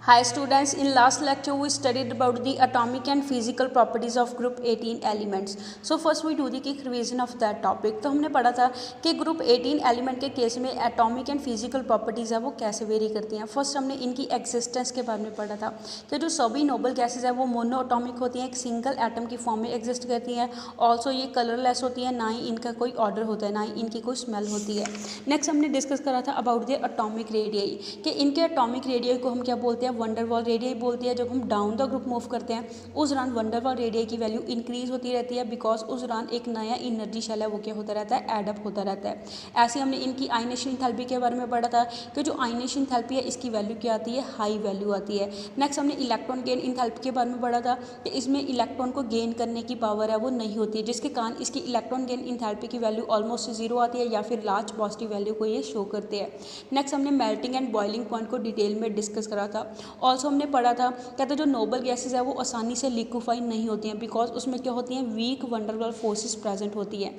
Hi students, in last lecture we studied about the atomic and physical properties of group 18 elements. So first we do the quick revision of that topic. तो हमने पढ़ा था कि group 18 element के case में atomic and physical properties है वो कैसे वेरी करती हैं. फर्स्ट हमने इनकी एग्जिस्टेंस के बारे में पढ़ा था कि जो सभी नोबल गैसेज है वो मोनो एटॉमिक होती हैं, एक सिंगल एटम की फॉर्म में एग्जिस्ट करती हैं. ऑल्सो ये कलरलेस होती हैं, ना ही इनका कोई ऑर्डर होता है, ना ही इनकी कोई स्मेल होती है. नेक्स्ट हमने डिस्कस करा था अबाउट द एटॉमिक रेडियाई कि इनके एटॉमिक रेडियाई को हम क्या बोलते हैं, वंडरवॉल रेडियाई बोलती है. जब हम डाउन द ग्रुप मूव करते हैं उस दौरान वंडरवॉल रेडियाई की वैल्यू इंक्रीज होती रहती है बिकॉज उस दौरान एक नया इनर्जी शेल है वो क्या होता रहता है, एडअप होता रहता है. ऐसे हमने इनकी आयनेशन एंथैल्पी के बारे में पढ़ा था कि जो आयनेशन एंथैल्पी है इसकी वैल्यू क्या आती है, हाई वैल्यू आती है. नेक्स्ट हमने इलेक्ट्रॉन गेन एंथैल्पी के बारे में पढ़ा था कि इसमें इलेक्ट्रॉन को गेन करने की पावर है वो नहीं होती है, जिसके कारण इसकी इलेक्ट्रॉन गेन एंथैल्पी की वैल्यू ऑलमोस्ट जीरो आती है या फिर लार्ज पॉजिटिव वैल्यू को ये शो करते हैं. नेक्स्ट हमने मेल्टिंग एंड बॉइलिंग पॉइंट को डिटेल में डिस्कस करा था. ऑल्सो हमने पढ़ा था कहते जो नोबल गैसेज है वो आसानी से लिक्विफाई नहीं होती हैं बिकॉज उसमें क्या होती हैं, वीक वंडरवॉल फोर्सेस प्रेजेंट होती है.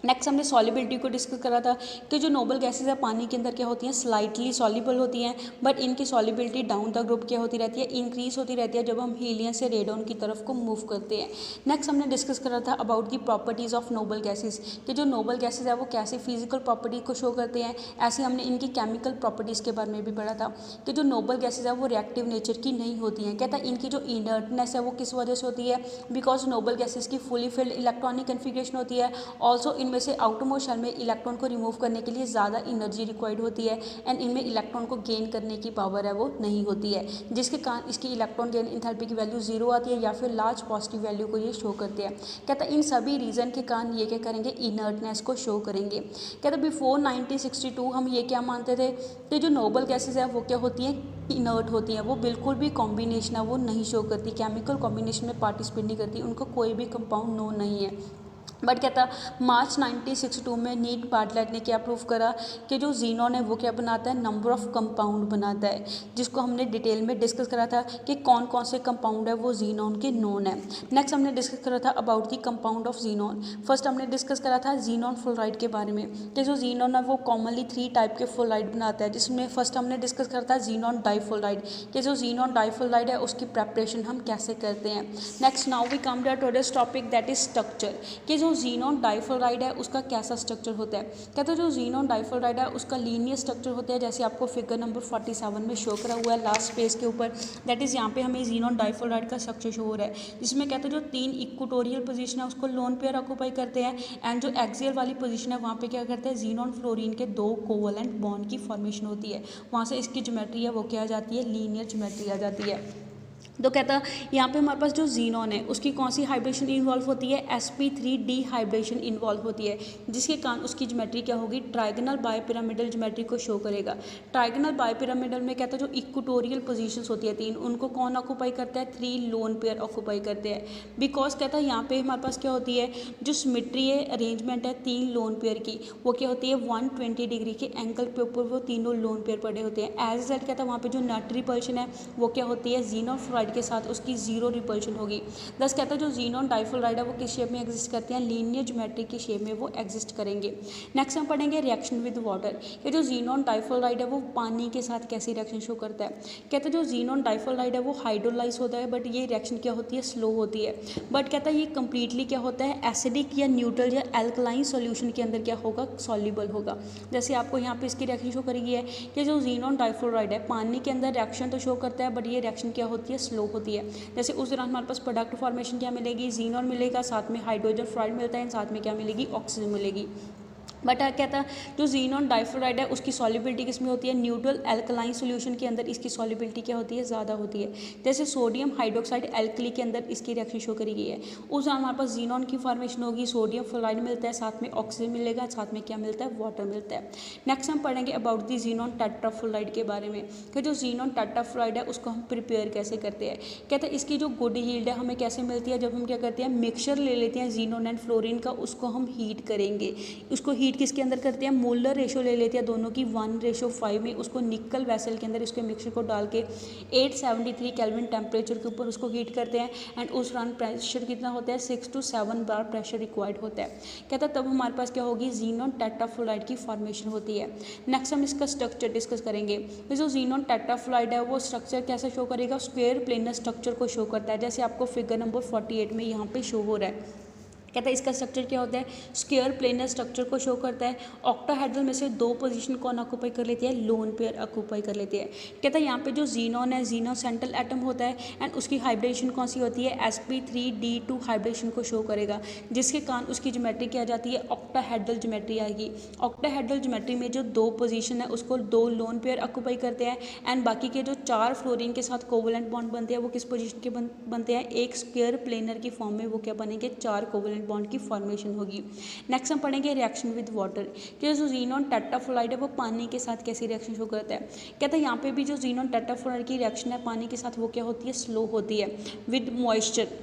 नेक्स्ट हमने सॉलिबिलिटी को डिस्कस करा था कि जो नोबल गैसेज है पानी के अंदर क्या होती हैं, स्लाइटली सॉल्युबल होती हैं, बट इनकी सॉलिबिलिटी डाउन द ग्रुप क्या होती रहती है, इंक्रीज होती रहती है जब हम हीलियम से रेडॉन की तरफ को मूव करते हैं. नेक्स्ट हमने डिस्कस करा था about the properties of noble gases कि जो नोबल गैसेज है वो कैसे फिजिकल प्रॉपर्टी को शो करते हैं. ऐसे हमने इनकी केमिकल प्रॉपर्टीज़ के बारे में भी पढ़ा था कि जो नोबल गैसेज है वो रिएक्टिव नेचर की नहीं होती हैं. कहता है इनकी जो इनर्टनेस है वो किस वजह से होती है, बिकॉज नोबल गैसेज की फुली फिल्ड इलेक्ट्रॉनिक कन्फिग्रेशन होती है. ऑल्सो में से आउटरमोस्ट शेल में इलेक्ट्रॉन को रिमूव करने के लिए ज़्यादा एनर्जी रिक्वायर्ड होती है एंड इनमें इलेक्ट्रॉन को गेन करने की पावर है वो नहीं होती है, जिसके कारण इसकी इलेक्ट्रॉन गेन एंथैल्पी की वैल्यू जीरो आती है या फिर लार्ज पॉजिटिव वैल्यू को ये शो करते हैं. कहता है इन सभी रीज़न के कारण ये क्या करेंगे, इनर्टनेस को शो करेंगे. कहता है बिफोर 1962 हम ये क्या मानते थे कि जो नोबल गैसेज है वो क्या होती हैं, इनर्ट होती हैं, वो बिल्कुल भी कॉम्बिनेशन है वो नहीं शो करती, केमिकल कॉम्बिनेशन में पार्टिसिपेट नहीं करती, उनको कोई भी कंपाउंड नो नहीं है. बट कहता मार्च 1962 में नील बार्टलेट ने क्या प्रूव करा कि जो जीनॉन है वो क्या बनाता है, नंबर ऑफ कंपाउंड बनाता है, जिसको हमने डिटेल में डिस्कस करा था कि कौन कौन से कंपाउंड है वो जीनॉन के नोन है. नेक्स्ट हमने डिस्कस करा था about the compound of xenon. First हमने डिस्कस करा था जीनॉन फ्लोराइड के बारे में कि जो जीनॉन है वो कॉमनली 3 टाइप के फ्लोराइड बनाता है, जिसमें फर्स्ट हमने डिस्कस करा था जीनॉन डाइफ्लोराइड कि जो जीनॉन डाइफ्लोराइड है उसकी प्रेपरेशन हम कैसे करते हैं. Next now we come to today's topic that is structure कि जो जीनॉन डाइफ्लोराइड है उसका कैसा स्ट्रक्चर होता है. कहते हैं जो जीनॉन डाइफ्लोराइड है उसका लीनियर स्ट्रक्चर होता है, जैसे आपको फिगर नंबर 47 में शो करा हुआ है लास्ट पेज के ऊपर. दैट इज़ यहाँ पे हमें जीनॉन डाइफ्लोराइड का स्ट्रक्चर शो हो रहा है, जिसमें कहते हैं जो 3 इक्वेटोरियल पोजीशन है उसको लोन पेयर ऑक्यूपाई करते हैं एंड जो एक्सियल वाली पोजीशन है वहाँ पे क्या करते हैं, जीनॉन फ्लोरीन के 2 कोवलेंट बॉन्ड की फॉर्मेशन होती है. वहाँ से इसकी ज्योमेट्री है वो क्या आ जाती है, लीनियर ज्योमेट्री आ जाती है. तो कहता है यहाँ पे हमारे पास जो जीनॉन है उसकी कौन सी हाइब्रिडेशन इन्वॉल्व होती है, sp3d हाइब्रिडेशन इन्वॉल्व होती है, जिसके कारण उसकी ज्योमेट्री क्या होगी, ट्राइगोनल बायपिरामिडल ज्योमेट्री को शो करेगा. ट्राइगोनल बायपिरामिडल में कहता है जो इक्वेटोरियल पोजीशंस होती है 3 उनको कौन ऑक्यूपाई करता है, 3 लोन पेयर ऑक्यूपाई करते हैं. बिकॉज कहता है यहाँ पे हमारे पास क्या होती है, जो सिमेट्री है अरेंजमेंट है 3 लोन पेयर की वो क्या होती है, 120 डिग्री के एंगल पे ऊपर वो तीनों लोन पेयर पड़े होते हैं. एज रिजल्ट कहता है वहाँ पे जो नेट रिपल्शन है वो क्या होती है, जीनॉन फ्लोराइड के साथ उसकी जीरो रिपल्शन होगी. दस कहता है जो जीनॉन डाइफ्लोराइड है वो किस शेप में एग्जिस्ट करते हैं, लीनियर ज्योमेट्री की शेप में वो एग्जिस्ट करेंगे. नेक्स्ट हम पढ़ेंगे रिएक्शन विद वाटर कि जो जीनॉन डाइफ्लोराइड है वो पानी के साथ कैसी रिएक्शन शो करता है. कहते हैं जो जीनॉन डाइफ्लोराइड है वो हाइड्रोलाइज होता है, बट ये रिएक्शन क्या होती है, स्लो होती है. बट कहता है ये कंप्लीटली क्या होता है, एसिडिक या न्यूट्रल या एल्कलाइन सॉल्यूशन के अंदर क्या होगा, सॉल्युबल होगा. जैसे आपको यहाँ पे इसकी रिएक्शन शो करेगी है कि जो जीनॉन डाइफ्लोराइड है पानी के अंदर रिएक्शन तो शो करता है बट ये रिएक्शन क्या होती है, स्लो होती है. जैसे उस दौरान हमारे पास प्रोडक्ट फॉर्मेशन क्या मिलेगी, जीनॉन मिलेगा, साथ में हाइड्रोजन फ्लोराइड मिलता है, साथ में क्या मिलेगी, ऑक्सीजन मिलेगी. बट कहता है जो जीनॉन डाइफ्लोराइड है उसकी सॉल्युबिलिटी किस में होती है, न्यूट्रल एल्कलाइन सॉल्यूशन के अंदर इसकी सॉल्युबिलिटी क्या होती है, ज़्यादा होती है. जैसे सोडियम हाइड्रोक्साइड एल्कली के अंदर इसकी रिएक्शन शो करेगी है, उस दौरान हमारे पास जीनॉन की फॉर्मेशन होगी, सोडियम फ्लोराइड मिलता है, साथ में ऑक्सीजन मिलेगा, साथ में क्या मिलता है, वाटर मिलता है. नेक्स्ट हम पढ़ेंगे अबाउट दी जीनॉन टेट्राफ्लोराइड के बारे में कि जो जीनॉन टेट्राफ्लोराइड है उसको हम प्रिपेयर कैसे करते हैं. कहते हैं इसकी जो गुड यील्ड है हमें कैसे मिलती है, जब हम क्या करते हैं, मिक्सचर ले लेते हैं जीनॉन एंड फ्लोरीन का, उसको हम हीट करेंगे. उसको हीट किसके अंदर करते हैं, मोलर रेशो ले लेते हैं दोनों की 1:5 में, उसको निकल वेसल के अंदर इसके मिक्सचर को डाल के 873 केल्विन टेम्परेचर के ऊपर उसको हीट करते हैं एंड उस दौरान प्रेशर कितना होता है 6 to 7 बार प्रेशर रिक्वायर्ड होता है। कहता है तब हमारे पास क्या होगी, ज़ीनॉन टेट्राफ्लोराइड की फॉर्मेशन होती है। नेक्स्ट हम इसका स्ट्रक्चर डिस्कस करेंगे। जो ज़ीनॉन टेट्राफ्लोराइड है वो स्ट्रक्चर कैसे शो करेगा, स्क्वायर प्लेनर स्ट्रक्चर को शो करता है, जैसे आपको फिगर नंबर 48 में यहाँ पे शो हो रहा है। कहता है इसका स्ट्रक्चर क्या होता है, स्क्वायर प्लेनर स्ट्रक्चर को शो करता है। ऑक्टाहेड्रल में से 2 पोजीशन कौन ऑक्यूपाई कर लेती है, लोन पेयर ऑक्यूपाई कर लेती है। कहता है यहाँ पे जो जीनॉन है, जीनॉन सेंट्रल एटम होता है एंड उसकी हाइब्रिडेशन कौन सी होती है, sp3d2 हाइब्रिडेशन को शो करेगा, जिसके कारण उसकी ज्योमेट्री क्या आ जाती है, ऑक्टाहेड्रल ज्योमेट्री आएगी। ऑक्टाहेड्रल ज्योमेट्री में जो 2 पोजीशन है उसको 2 लोन पेयर ऑक्यूपाई करते हैं एंड बाकी के जो 4 फ्लोरीन के साथ कोवलेंट बॉन्ड बनते हैं वो किस पोजीशन के बनते हैं, एक स्क्वायर प्लेनर की फॉर्म में वो क्या बनेंगे, 4 कोवलेंट बॉन्ड की फॉर्मेशन होगी। नेक्स्ट हम पढ़ेंगे रिएक्शन विद वाटर, कि जो ज़ीनॉन टेट्राफ्लोराइड है वो पानी के साथ कैसी रिएक्शन शो करता है। कहता है यहाँ पे भी जो ज़ीनॉन टेट्राफ्लोराइड की रिएक्शन है पानी के साथ वो क्या होती है, स्लो होती है विद मॉइस्चर।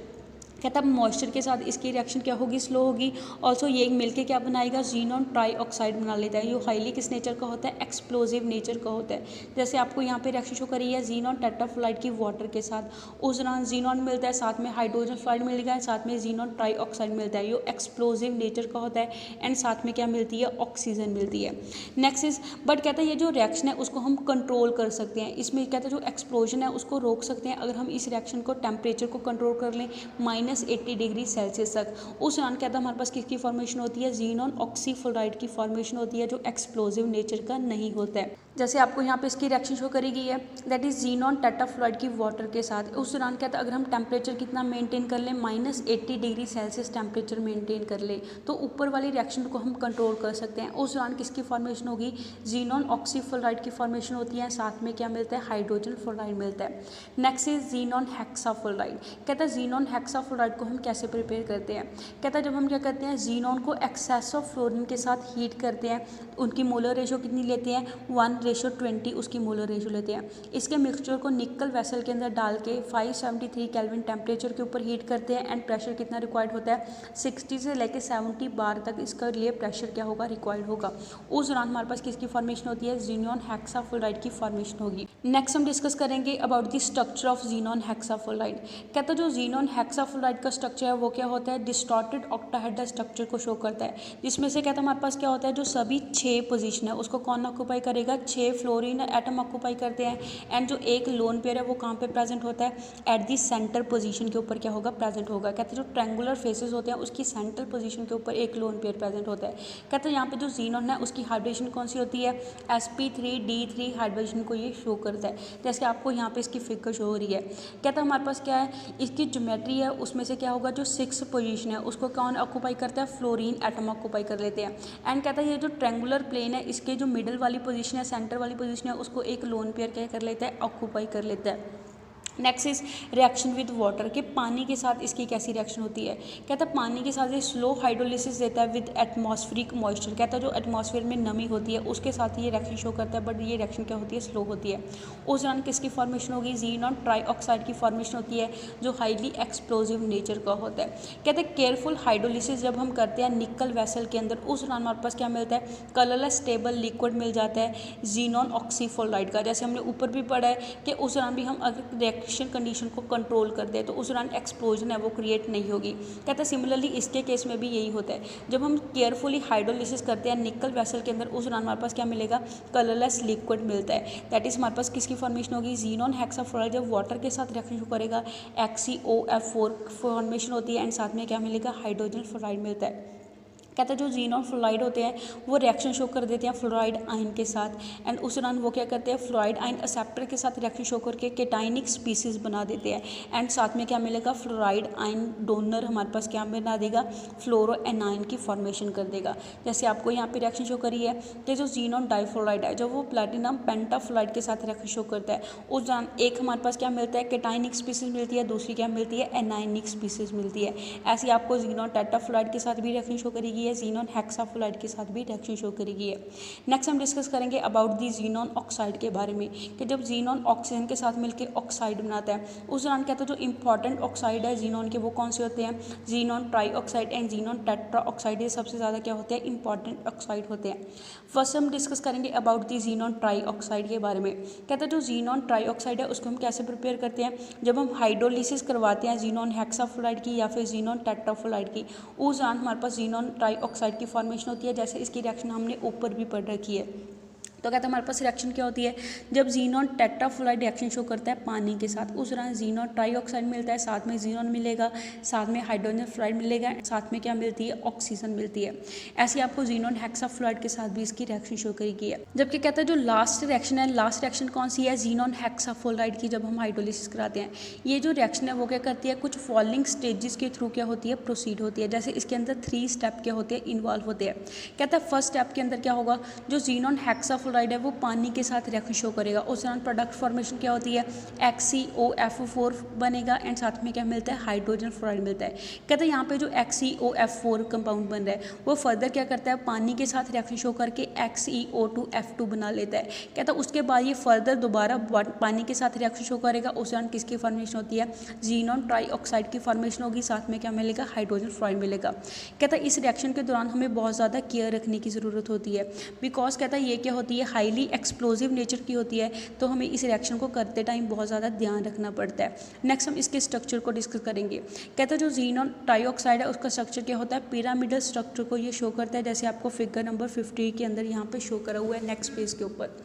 कहता है मॉइस्चर के साथ इसकी रिएक्शन क्या होगी, स्लो होगी। ऑल्सो ये मिलके क्या बनाएगा, ज़ीनॉन ट्राईऑक्साइड बना लेता है। ये हाईली किस नेचर का होता है, एक्सप्लोजिव नेचर का होता है। जैसे आपको यहाँ पे रिएक्शन शो करी है ज़ीनॉन टेट्राफ्लोराइड की वाटर के साथ, उस दौरान ज़ीनॉन मिलता है, साथ में हाइड्रोजन फ्लोराइड मिलेगा, साथ में ज़ीनॉन ट्राईऑक्साइड मिलता है, ये एक्सप्लोजिव नेचर का होता है एंड साथ में क्या मिलती है, ऑक्सीजन मिलती है। नेक्स्ट इज बट कहता है ये जो रिएक्शन है उसको हम कंट्रोल कर सकते हैं। इसमें कहता है जो एक्सप्लोजन है उसको रोक सकते हैं अगर हम इस रिएक्शन को टेम्परेचर को कंट्रोल कर लें -80 डिग्री सेल्सियस तक। उस दौरान क्या था हमारे पास किसकी फॉर्मेशन होती है, ज़ीनॉन ऑक्सीफ्लोराइड की फॉर्मेशन होती है, जो एक्सप्लोजिव नेचर का नहीं होता है। जैसे आपको यहाँ पे इसकी रिएक्शन शो करी गई है, दैट इज ज़ीनॉन टेट्राफ्लोराइड की वाटर के साथ। उस दौरान क्या था अगर हम टेम्परेचर कितना मेंटेन कर लें, -80 डिग्री सेल्सियस टेम्परेचर मेंटेन कर ले तो ऊपर वाली रिएक्शन को हम कंट्रोल कर सकते हैं। उस दौरान किसकी फॉर्मेशन होगी, ज़ीनॉन ऑक्सीफ्लोराइड की फॉर्मेशन होती है, साथ में क्या मिलता है, हाइड्रोजन फ्लोराइड मिलता है। Next is xenon hexafluoride. कहता है ज़ीनॉन हेक्साफ्लोराइड को हम कैसे प्रिपेयर करते हैं। कहता है जब हम क्या करते हैं, ज़ीनॉन को एक्सेस ऑफ फ्लोरीन के साथ हीट करते हैं, उनकी मोलर रेशो कितनी लेते हैं, 1:20 उसकी मोलर रेशो लेते हैं। इसके मिक्सचर को निकल वेसल के अंदर डाल के 573 केल्विन टेम्परेचर के ऊपर हीट करते हैं एंड प्रेशर कितना रिक्वायर्ड होता है, 60 से लेकर 70 बार तक इसका लिए प्रेशर क्या होगा, रिक्वायर्ड होगा। उस दौरान हमारे पास किसकी फॉर्मेशन होती है, ज़ीनॉन हेक्साफ्लोराइड की फॉर्मेशन होगी। नेक्स्ट हम डिस्कस करेंगे about the structure of xenon hexafluoride. कहता है जो ज़ीनॉन हेक्साफ्लोराइड का स्ट्रक्चर है वो क्या होता है, डिस्टॉर्टेड ऑक्टाहेड्रल स्ट्रक्चर को शो करता है, जिसमें से कहता है हमारे पास क्या होता है, जो सभी 6 पोजीशन है उसको कौन ऑक्यूपाई करेगा, 6 फ्लोरीन एटम ऑक्यूपाई करते हैं एंड जो एक लोन पेयर है वो कहाँ पे प्रेजेंट होता है, एट दी सेंटर पोजीशन के ऊपर क्या होगा, प्रेजेंट होगा। कहते हैं जो ट्रायंगुलर फेसेस होते हैं उसकी सेंट्रल पोजीशन के ऊपर एक लोन पेयर प्रेजेंट होता है। कहते हैं यहाँ पे जो ज़ीनॉन है उसकी हाइब्रिडेशन कौन सी होती है, sp3d3 हाइब्रिडेशन को ये शो करता है, जैसे आपको यहाँ पे इसकी फिगर शो हो रही है। कहता है हमारे पास क्या है, इसकी ज्योमेट्री है उसमें से क्या होगा, जो 6 पोजीशन है उसको कौन ऑक्यूपाई करता है, फ्लोरीन एटम ऑक्यूपाई कर लेते हैं। एंड कहता है ये जो ट्रायंगुलर प्लेन है इसके जो मिडल वाली पोजीशन है, सेंटर वाली पोजीशन है, उसको एक लोन पेयर क्या कर लेता है, ऑक्यूपाई कर लेता है। Next is reaction with water, के पानी के साथ इसकी कैसी रिएक्शन होती है। कहता है पानी के साथ ये स्लो हाइड्रोलिसिस देता है विद एटमॉस्फेरिक मॉइस्चर। कहता है जो एटमॉस्फेयर में नमी होती है उसके साथ ये रिएक्शन शो करता है, बट ये रिएक्शन क्या होती है, स्लो होती है। उस दौरान किसकी फॉर्मेशन होगी, ज़ीनॉन ट्राईऑक्साइड की फॉर्मेशन होती है, जो हाईली एक्सप्लोजिव नेचर का होता है। कहते हैं केयरफुल हाइड्रोलिसिस जब हम करते हैं निकल वेसल के अंदर, उस दौरान हमारे पास क्या मिलता है, कलरलेस स्टेबल लिक्विड मिल जाता है ज़ीनॉन ऑक्सीफ्लोराइड का। जैसे हमने ऊपर भी पढ़ा है कि उस दौरान भी हम अगर कंडीशन को कंट्रोल कर दे तो उस दौरान एक्सप्लोजन है वो क्रिएट नहीं होगी। कहता है सिमिलरली इसके केस में भी यही होता है, जब हम केयरफुली हाइड्रोलिसिस करते हैं निकल वेसल के अंदर, उस दौरान हमारे पास क्या मिलेगा, कलरलेस लिक्विड मिलता है। दैट इज हमारे पास किसकी फॉर्मेशन होगी, ज़ीनॉन हेक्साफ्लोराइड जब वाटर के साथ रिएक्शन करेगा XeOF4 फॉर्मेशन होती है एंड साथ में क्या मिलेगा, हाइड्रोजन फ्लोराइड मिलता है। कहता है जो ज़ीनॉन फ्लोराइड होते हैं वो रिएक्शन शो कर देते हैं फ्लोराइड आयन के साथ एंड उस दौरान वो क्या करते हैं, फ्लोराइड आयन एक्सेप्टर के साथ रिएक्शन शो करके केटाइनिक स्पीसीज बना देते हैं एंड साथ में क्या मिलेगा, फ्लोराइड आयन डोनर हमारे पास क्या बना देगा, फ्लोरो एनायन की फॉर्मेशन कर देगा। जैसे आपको यहाँ पे रिएक्शन शो करी है कि जो ज़ीनॉन डाइफ्लोराइड है जो वो प्लैटिनम पेंटाफ्लोराइड के साथ रिएक्शन शो करता है, उस दौरान एक हमारे पास क्या मिलता है, केटाइनिक स्पीसीज मिलती है, दूसरी क्या मिलती है, एनायनिक स्पीसीज मिलती है। ऐसे आपको ज़ीनॉन टेट्राफ्लोराइड के साथ भी रिएक्शन शो करेगी है, जीनॉन हेक्साफोलाइड के साथ भी रिएक्शन शो करेगी है। नेक्स्ट हम डिस्कस करेंगे अबाउट दी जीनॉन ऑक्साइड के बारे में कि जब जीनॉन ऑक्सीजन के साथ मिलकर ऑक्साइड बनाता है उस दौरान कहते हैं जो इंपॉर्टेंट ऑक्साइड है जीनॉन के वो कौन से होते हैं, xenon try oxide and xenon tetra oxide, ये सबसे ज़्यादा क्या होते हैं, इंपॉर्टेंट ऑक्साइड होते हैं। फर्स्ट हम डिस्कस करेंगे about the xenon try oxide के बारे में। कहते हैं जो जीनॉन ट्राई ऑक्साइड है उसको हम कैसे प्रिपेयर करते हैं, जब हम हाइड्रोलिसिस करवाते हैं जीनॉन हेक्साफोलाइड की या फिर जीनॉन टेट्राफोलाइड की, उस दौरान हमारे पास जीनॉन ट्राई ऑक्साइड की फॉर्मेशन होती है। जैसे इसकी रिएक्शन हमने ऊपर भी पढ़ रखी है। तो कहते हैं हमारे पास रिएक्शन क्या होती है, जब जीनॉन टेट्राफोलाइड रिएक्शन शो करता है पानी के साथ, उस दौरान जीनॉन ट्राईऑक्साइड मिलता है, साथ में जीनॉन मिलेगा, साथ में हाइड्रोजन फ्लोराइड मिलेगा, साथ में क्या मिलती है, ऑक्सीजन मिलती है। ऐसे आपको जीनॉन हेक्साफ्लोराइड के साथ भी इसकी रिएक्शन शो करेगी है। जबकि कहते हैं जो लास्ट रिएक्शन है, लास्ट रिएक्शन कौन सी है, जीनॉन हेक्साफोलाइड की, जब हम हाइड्रोलिसिस कराते हैं ये जो रिएक्शन है वो क्या करती है, कुछ फॉलोइंग स्टेजेस के थ्रू क्या होती है, प्रोसीड होती है। जैसे इसके अंदर 3 स्टेप क्या होते हैं, इन्वॉल्व होते हैं। कहता है फर्स्ट स्टेप के अंदर क्या होगा, जो जीनॉन हेक्साफोलाइड है वो पानी के साथ रिएक्शन शो करेगा, उस दौरान प्रोडक्ट फॉर्मेशन क्या होती है, HCOF4 बनेगा एंड साथ में क्या मिलता है, हाइड्रोजन फ्लोराइड मिलता है। कहते हैं यहाँ पे जो HCOF4 कंपाउंड बन रहा है वो फर्दर क्या करता है, पानी के साथ रिएक्शन शो करके XeO2F2 बना लेता है। कहता है उसके बाद ये फर्दर दोबारा पानी के साथ रिएक्शन शो करेगा, उस दौरान किसकी फॉर्मेशन होती है, जीनॉन ट्राईऑक्साइड की फॉर्मेशन होगी, साथ में क्या मिलेगा, हाइड्रोजन फ्लोराइड मिलेगा। कहता है इस रिएक्शन के दौरान हमें बहुत ज़्यादा केयर रखने की ज़रूरत होती है, बिकॉज कहता है ये क्या होती है, हाईली एक्सप्लोजिव नेचर की होती है, तो हमें इस रिएक्शन को करते टाइम बहुत ज़्यादा ध्यान रखना पड़ता है। नेक्स्ट हम इसके स्ट्रक्चर को डिस्कस करेंगे। कहते हैं जो जीनॉन ट्राईऑक्साइड है उसका स्ट्रक्चर क्या होता है, पिरामिडल स्ट्रक्चर को ये शो करता है, जैसे आपको फिगर नंबर 50 के अंदर यहाँ पे शो करा हुआ है नेक्स्ट पेज के ऊपर।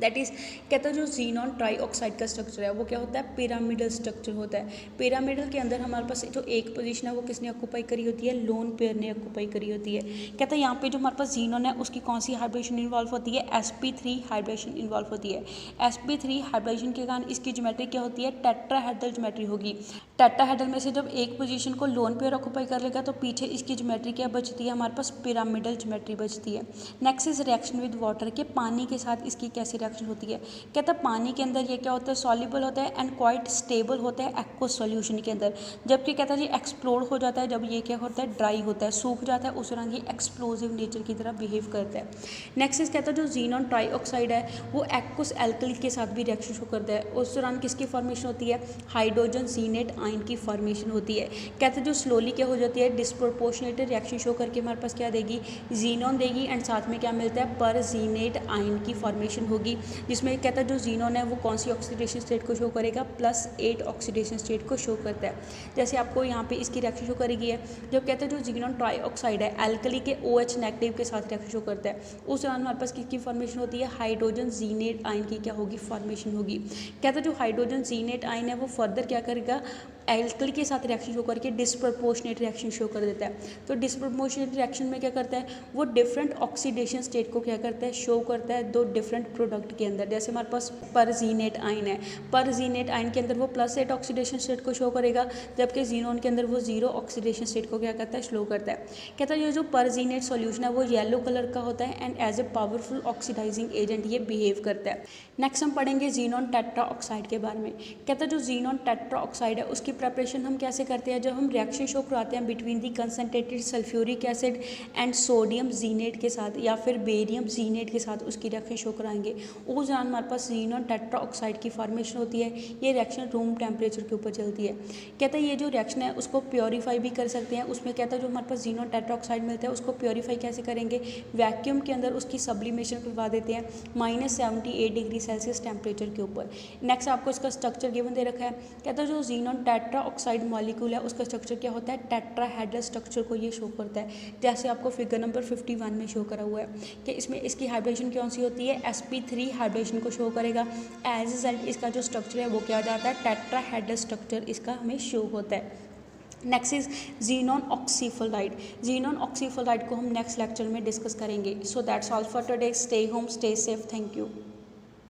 दैट इज़ कहता है जो जीनॉन ट्राईऑक्साइड का स्ट्रक्चर है वो क्या होता है, पिरामिडल स्ट्रक्चर होता है। पिरामिडल के अंदर हमारे पास जो एक पोजीशन है वो किसने ऑक्यूपाई करी होती है, लोन पेयर ने ऑक्यूपाई करी होती है। कहता है यहाँ पे जो हमारे पास जीनॉन है उसकी कौन सी हाइब्रिडेशन इन्वॉल्व होती है, sp3 हाइब्रिडेशन इन्वॉल्व होती है। sp3 हाइब्रिडेशन के कारण इसकी ज्योमेट्री क्या होती है, टेट्राहेड्रल ज्योमेट्री होगी। टेट्राहेड्रल में से जब एक पोजीशन को लोन पेयर ऑक्यूपाई कर लेगा तो पीछे इसकी ज्योमेट्री क्या बचती है, हमारे पास पिरामिडल ज्योमेट्री बचती है। Next is reaction with water, के पानी के साथ इसकी कैसी रिएक्शन होती है। कहता है पानी के अंदर ये क्या होता है, सॉल्युबल होता है एंड क्वाइट स्टेबल होता है एक्वस सॉल्यूशन के अंदर, जबकि कहता है ये एक्सप्लोड हो जाता है जब ये क्या होता है, ड्राई होता है, सूख जाता है, उस दौरान ये एक्सप्लोजिव नेचर की तरह बिहेव करता है। नेक्स्ट इज कहता है जो जीनॉन ट्राईऑक्साइड है वो एक्वस एल्कली के साथ भी रिएक्शन शो करता है, उस दौरान किसकी फॉर्मेशन होती है, हाइड्रोजन जीनेट आयन की फॉर्मेशन होती है। कहते हैं जो स्लोली क्या हो जाती है, डिस्प्रोपोर्शनेट रिएक्शन शो करके हमारे पास क्या देगी, जीनॉन देगी एंड साथ में क्या मिलता है, पर जीनेट आयन की फॉर्मेशन होगी, जिसमें कहता है जो जीनॉन है वो कौन सी ऑक्सीडेशन स्टेट को शो करेगा, +8 ऑक्सीडेशन स्टेट को शो करता है। जैसे आपको यहाँ पे इसकी रिएक्शन शो करेगी है, जब कहते हैं जो जीनॉन ट्राईऑक्साइड है एल्कली के OH नेगेटिव के साथ रिएक्शन शो करता है, उस दौरान हमारे पास किसकी फॉर्मेशन होती है, हाइड्रोजन जीनेट आयन की क्या होगी, फॉर्मेशन होगी। कहते हैं जो हाइड्रोजन जीनेट आयन है वो फर्दर क्या करेगा, एल्कली के साथ रिएक्शन शो करके डिस्प्रपोर्शनेट रिएक्शन शो कर देता है। तो डिस्प्रपोर्शनेट रिएक्शन में क्या करता है, वो डिफरेंट ऑक्सीडेशन स्टेट को क्या करता है, शो करता है दो डिफरेंट प्रोडक्ट के अंदर। जैसे हमारे पास परजीनेट आयन है, परजीनेट आयन के अंदर वो +8 ऑक्सीडेशन स्टेट को शो करेगा, जबकि जीनॉन के अंदर वो 0 ऑक्सीडेशन स्टेट को क्या करता है, स्लो करता है। कहता है ये जो परजीनेट सॉल्यूशन है वो येलो कलर का होता है and as a powerful oxidising agent ये बिहेव करता है। नेक्स्ट हम पढ़ेंगे जीनॉन टेट्रा ऑक्साइड के बारे में। कहता है जो जीनॉन टेट्रा ऑक्साइड है उसकी प्रिपरेशन हम कैसे करते हैं, जब हम रिएक्शन शो कराते हैं between the concentrated sulphuric acid and sodium xenate के साथ या फिर बेरियम जीनेट के साथ उसकी रिएक्शन शो कराएंगे, उस दौरान हमारे पास जीनॉन टेट्रा ऑक्साइड की फॉर्मेशन होती है। ये रिएक्शन रूम टेम्परेचर के ऊपर चलती है। कहता है ये जो रिएक्शन है उसको प्योरीफाई भी कर सकते हैं। उसमें कहता है जो हमारे पास जीनॉन टेट्रा ऑक्साइड मिलता है उसको प्योरीफाई कैसे करेंगे, वैक्यूम के अंदर उसकी सब्लिमेशन करवा देते हैं -78 डिग्री सेल्सियस टेम्परेचर के ऊपर। नेक्स्ट आपको इसका स्ट्रक्चर गिवन दे रखा है। कहता है जो जीनॉन टेट्रा ऑक्साइड मॉलिक्यूल है उसका स्ट्रक्चर क्या होता है, टेट्राहेड्रल स्ट्रक्चर को ये शो करता है, जैसे आपको फिगर नंबर 51 में शो करा हुआ है कि इसमें इसकी हाइब्रिडेशन कौन सी होती है, sp3 हाइब्रिडेशन को शो करेगा। एज ए रिजल्ट इसका जो स्ट्रक्चर है वो क्या हो जाता है, टेट्राहेड्रल स्ट्रक्चर इसका हमें शो होता है। Next is xenon oxyfluoride. Xenon oxyfluoride को हम नेक्स्ट लेक्चर में डिस्कस करेंगे। So that's all for today. Stay home, stay safe, thank you.